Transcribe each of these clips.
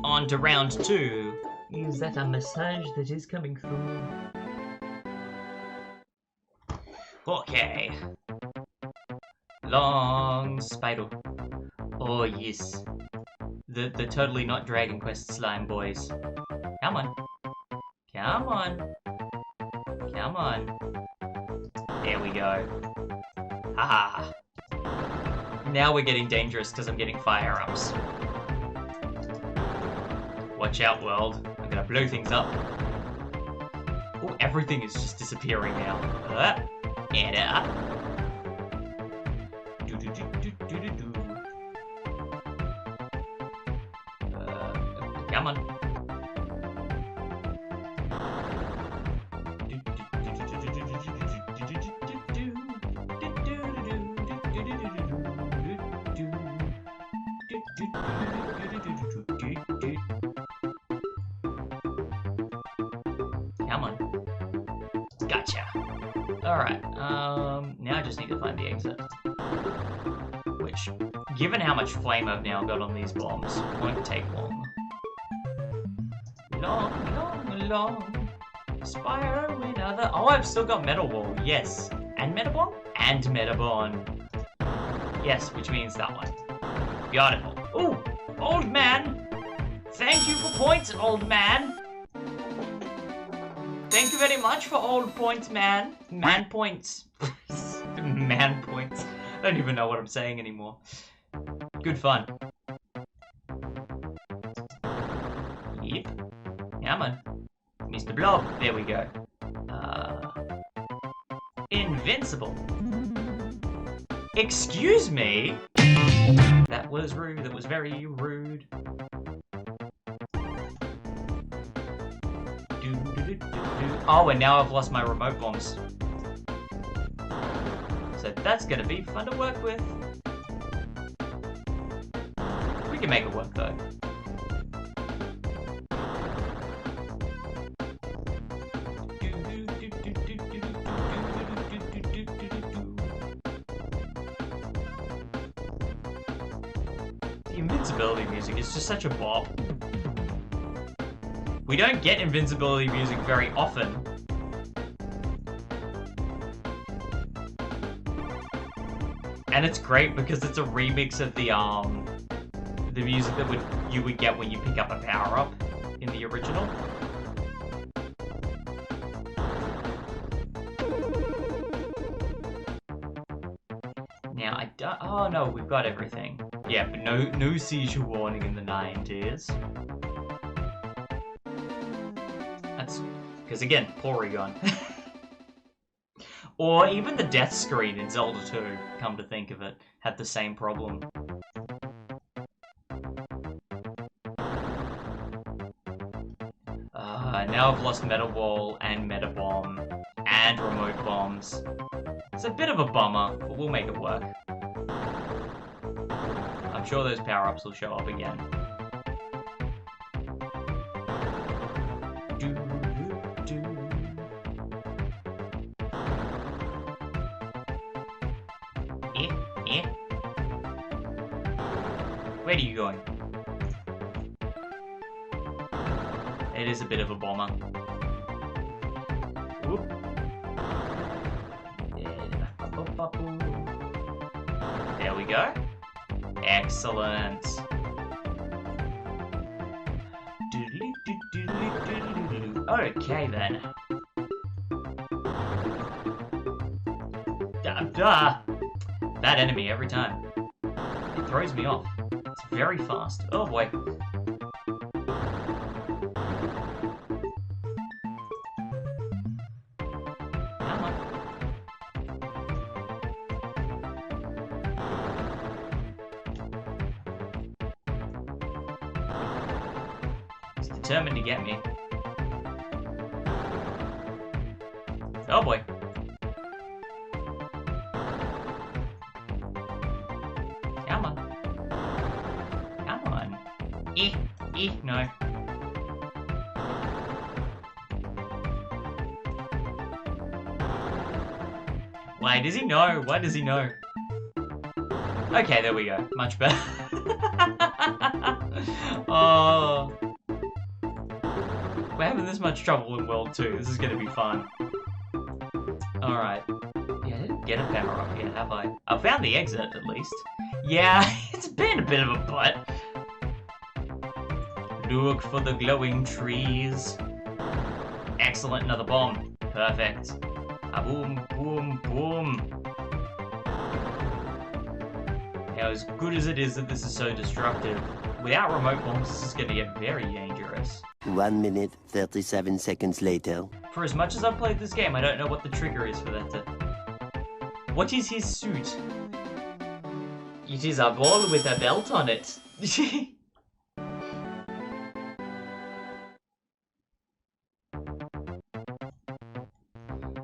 On to round 2. Is that a massage that is coming through? Okay. Long spider. Oh yes. The totally not Dragon Quest slime boys. Come on. Come on. Come on. There we go. Haha. Now we're getting dangerous because I'm getting fire-ups. Watch out, world. I'm gonna blow things up. Oh, everything is just disappearing now. And up. Come on. Come on. Gotcha. Alright, now I just need to find the exit. Which, given how much flame I've now got on these bombs, won't take long. Long. Spire with other. Oh, I've still got Metal Wall, yes. And Metabomb? And Metabomb. Yes, which means that one. Beautiful. Ooh, old man! Thank you for points, old man! Thank you very much for old points, man. Man points. Man points. I don't even know what I'm saying anymore. Good fun. Yep. Come on. Mr. Blob. There we go. Invincible. Excuse me? That was rude. That was very rude. Oh, and now I've lost my remote bombs. So that's gonna be fun to work with. We can make it work though. The invincibility music is just such a bop. We don't get invincibility music very often. And it's great because it's a remix of the music that you would get when you pick up a power-up in the original. Now I don't. Oh no, we've got everything. Yeah, but no seizure warning in the 90s. That's because again, Porygon. Or even the death screen in Zelda 2, come to think of it, had the same problem. Now I've lost Meta Wall and Meta Bomb and Remote Bombs. It's a bit of a bummer, but we'll make it work. I'm sure those power-ups will show up again. Where are you going? It is a bit of a bomber. Whoop. There we go. Excellent. Okay then. That enemy every time. It throws me off. It's very fast. Oh boy. Come on. He's determined to get me. Oh boy. Come on. Come on. No. Why does he know? Why does he know? Okay, there we go. Much better. Oh. We're having this much trouble in World 2. This is gonna be fun. Alright. Yeah, I didn't get a power up yet, have I? I found the exit, at least. Yeah, it's been a bit of a butt. Look for the glowing trees. Excellent, another bomb. Perfect. Ah, boom, boom, boom. Now, as good as it is that this is so destructive, without remote bombs, this is going to get very dangerous. 1 minute, 37 seconds later. For as much as I've played this game, I don't know what the trigger is for that to... What is his suit? It is a ball with a belt on it.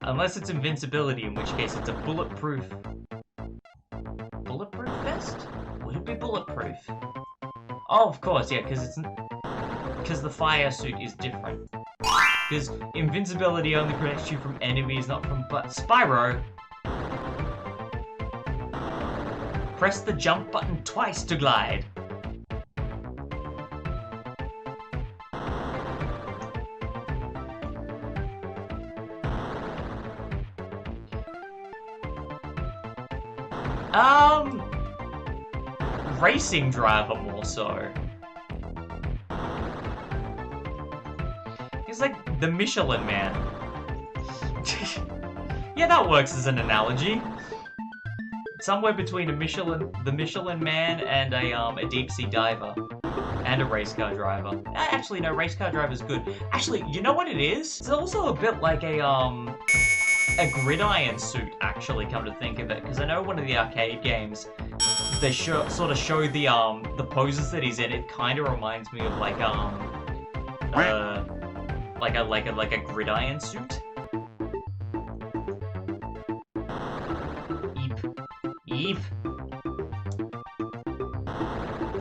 Unless it's invincibility, in which case it's a bulletproof... Bulletproof vest? Would it be bulletproof? Oh, of course, yeah, because it's... Because the fire suit is different. Because invincibility only protects you from enemies, not from... But Spyro! Press the jump button twice to glide. Racing driver more so. He's like the Michelin Man. Yeah, that works as an analogy. Somewhere between the Michelin Man and a deep sea diver. And a race car driver. Actually, no, race car driver's good. Actually, you know what it is? It's also a bit like a gridiron suit, actually, come to think of it. Because I know one of the arcade games, they sort of show the poses that he's in. It kind of reminds me of like a gridiron suit. Eep.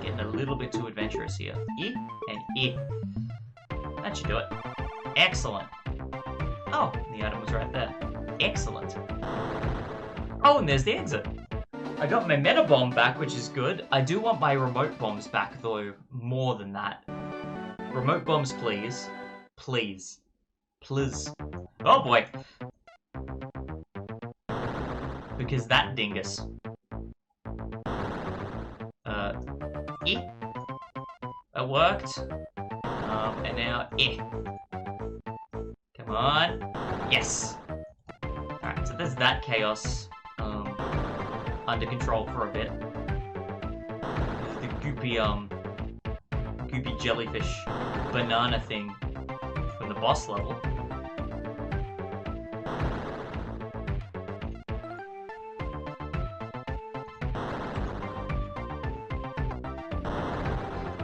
Getting a little bit too adventurous here. Eep and eep. That should do it. Excellent. Oh, the item was right there. Excellent. Oh, and there's the exit. I got my meta bomb back, which is good. I do want my remote bombs back, though, more than that. Remote bombs, please. Please. Please. Oh, boy. Because that dingus. That worked. And now, Come on. Yes. Alright, so there's that chaos. Under control for a bit. There's the goopy jellyfish banana thing from the boss level.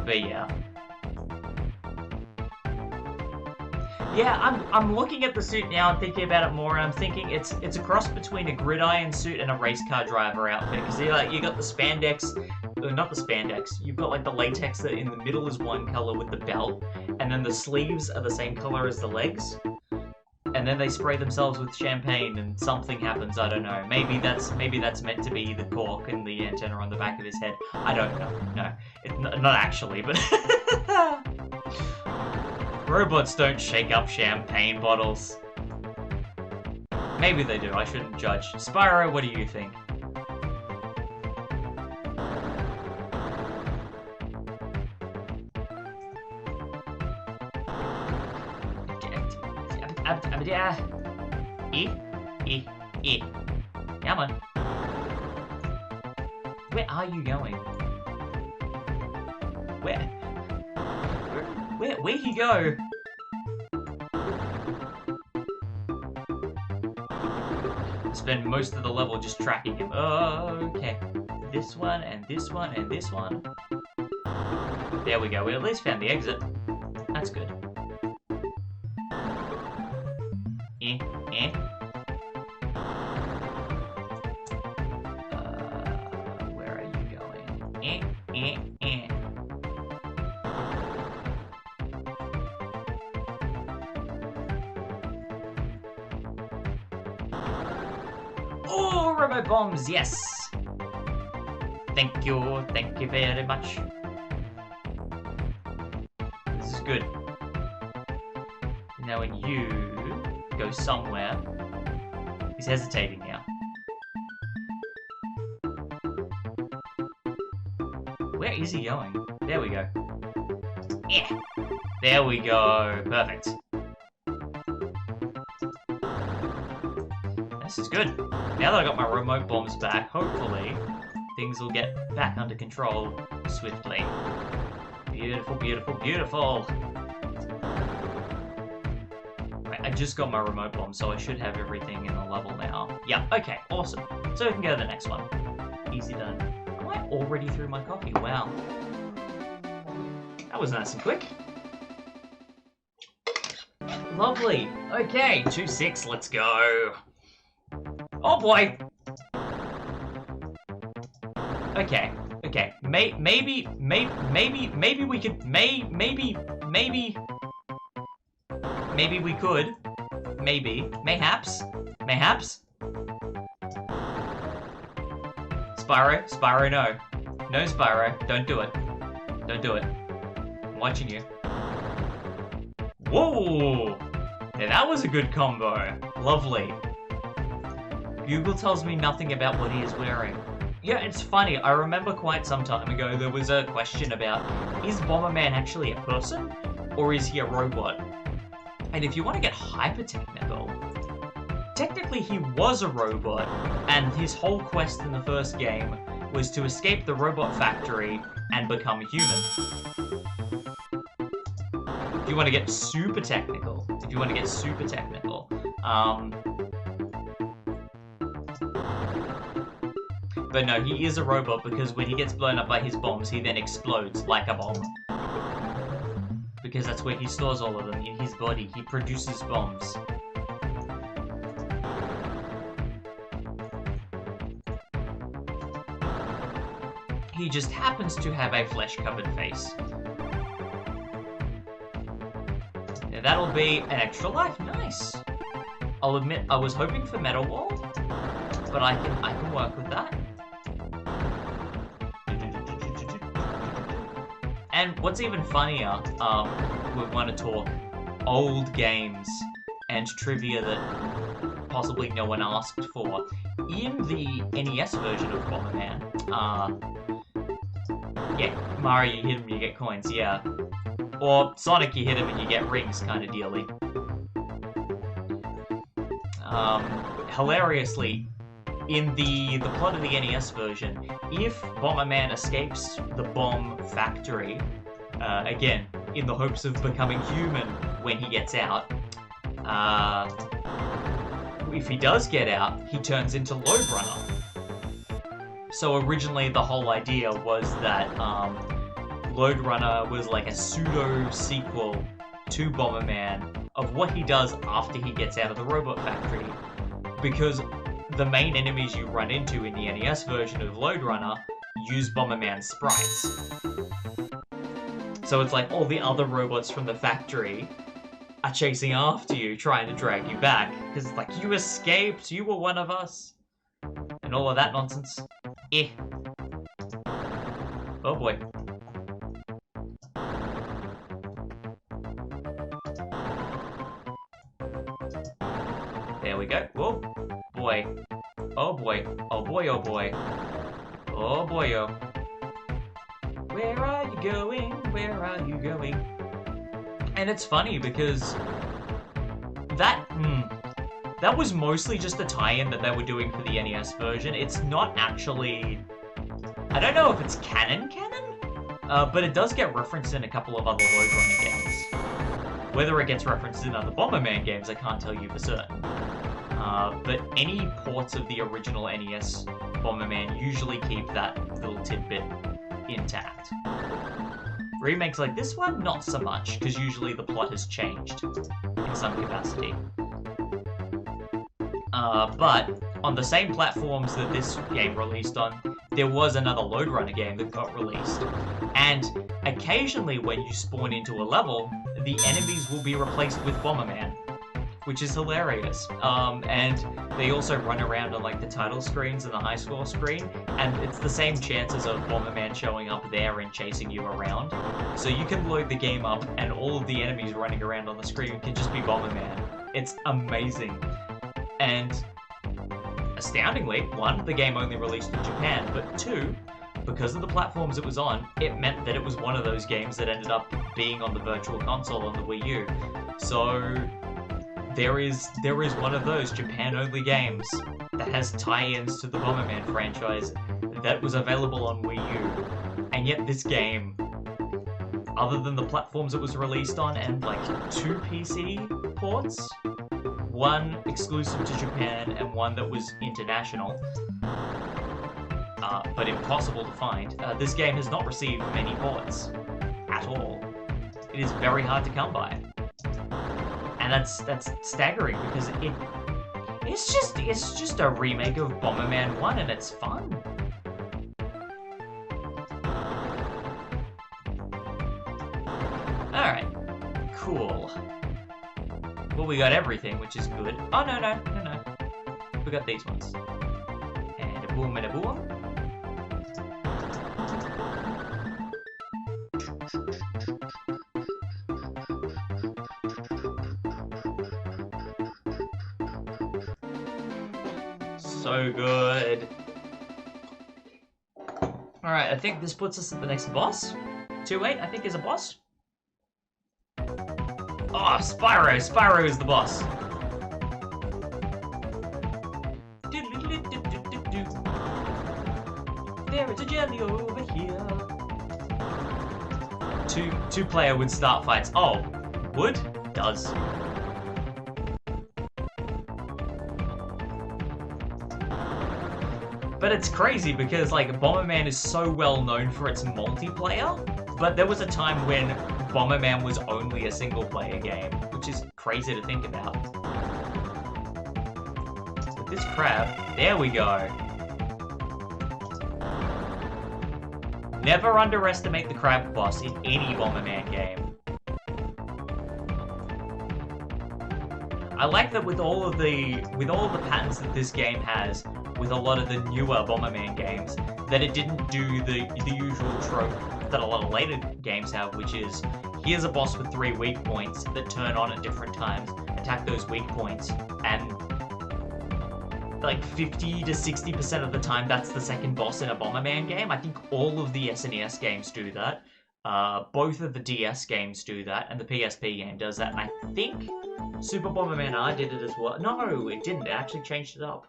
But yeah. Yeah, I'm looking at the suit now and thinking about it more, and I'm thinking it's a cross between a gridiron suit and a race car driver outfit. Because you got the spandex, not the spandex. You've got like the latex that in the middle is one color with the belt, and then the sleeves are the same color as the legs. And then they spray themselves with champagne, and something happens. I don't know. Maybe that's meant to be the cork and the antenna on the back of his head. I don't know. No, not actually, but. Robots don't shake up champagne bottles. Maybe they do, I shouldn't judge. Spyro, what do you think? Come on. Where are you going? Where'd he go? Spend most of the level just tracking him. Oh, okay. This one, and this one, and this one. There we go. We at least found the exit. That's good. Where are you going? Oh, remote bombs, yes! Thank you very much. This is good. Now when you go somewhere... He's hesitating now. Where is he going? There we go. Yeah! There we go. Perfect. This is good. Now that I got my remote bombs back, hopefully things will get back under control swiftly. Beautiful, beautiful, beautiful! Right, I just got my remote bomb, so I should have everything in the level now. Yeah, okay, awesome. So we can go to the next one. Easy done. Am I already through my copy? Wow. That was nice and quick. Lovely. Okay, 2-6, let's go. Oh boy! Okay, okay. Maybe we could, maybe we could, mayhaps. Spyro, no. No, Spyro, don't do it. Don't do it. I'm watching you. Whoa! Yeah, that was a good combo. Lovely. Google tells me nothing about what he is wearing. Yeah, it's funny. I remember quite some time ago there was a question about, is BomberMan actually a person? Or is he a robot? And if you want to get hyper-technical, technically he was a robot, and his whole quest in the first game was to escape the robot factory and become human. If you want to get super technical, but no, he is a robot because when he gets blown up by his bombs, he then explodes like a bomb. Because that's where he stores all of them, in his body. He produces bombs. He just happens to have a flesh-covered face. Yeah, that'll be an extra life. Nice. I'll admit, I was hoping for Metal Wall, but I can work with that. And what's even funnier, we want to talk old games and trivia that possibly no one asked for. In the NES version of BomberMan, yeah, Mario, you hit him, you get coins, yeah. Or Sonic, you hit him and you get rings, kind of dealy. Hilariously, in the plot of the NES version, if BomberMan escapes the bomb factory, again, in the hopes of becoming human when he gets out, if he does get out, he turns into Lode Runner. So originally the whole idea was that Lode Runner was like a pseudo-sequel to BomberMan of what he does after he gets out of the robot factory. Because the main enemies you run into in the NES version of Lode Runner use BomberMan sprites. So it's like all the other robots from the factory are chasing after you, trying to drag you back. Because it's like, you escaped, you were one of us. And all of that nonsense. Eh. Oh boy. There we go. Whoa. Boy. Oh boy. Oh boy, oh boy. Oh boy, oh. Where are you going? Where are you going? And it's funny because that was mostly just a tie-in that they were doing for the NES version. It's not actually... I don't know if it's canon, but it does get referenced in a couple of other Lode Runner games. Whether it gets referenced in other BomberMan games, I can't tell you for certain. But any ports of the original NES BomberMan usually keep that little tidbit intact. Remakes like this one, not so much, because usually the plot has changed in some capacity. But on the same platforms that this game released on, there was another Lode Runner game that got released. And occasionally when you spawn into a level, the enemies will be replaced with BomberMan. which is hilarious. And they also run around on like the title screens and the high score screen, and it's the same chances of BomberMan showing up there and chasing you around. So you can load the game up and all of the enemies running around on the screen can just be BomberMan. It's amazing. And astoundingly, one, the game only released in Japan, but two, because of the platforms it was on, it meant that it was one of those games that ended up being on the Virtual Console on the Wii U. So there is one of those Japan-only games that has tie-ins to the BomberMan franchise that was available on Wii U. And yet this game, other than the platforms it was released on and like 2 PC ports, one exclusive to Japan and one that was international, but impossible to find. This game has not received many ports at all. It is very hard to come by, and that's staggering because it's just a remake of BomberMan 1 and it's fun. All right, cool. Well, we got everything, which is good. Oh no. We got these ones. And a boom and a boom. So good. Alright, I think this puts us at the next boss. 2-8, I think, is a boss. Oh, Spyro! Spyro is the boss. There is a jelly over here. Two-player would start fights. Oh, would? Does. But it's crazy because, like, BomberMan is so well known for its multiplayer, but there was a time when BomberMan was only a single-player game, which is crazy to think about. With this crab, there we go. Never underestimate the crab boss in any BomberMan game. I like that with all of the patterns that this game has, with a lot of the newer BomberMan games, that it didn't do the usual trope that a lot of later games have, which is, here's a boss with 3 weak points that turn on at different times, attack those weak points, and like 50 to 60% of the time that's the second boss in a BomberMan game. I think all of the SNES games do that. Both of the DS games do that, and the PSP game does that, and I think Super BomberMan R did it as well. No, it didn't. It actually changed it up.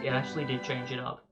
It actually did change it up.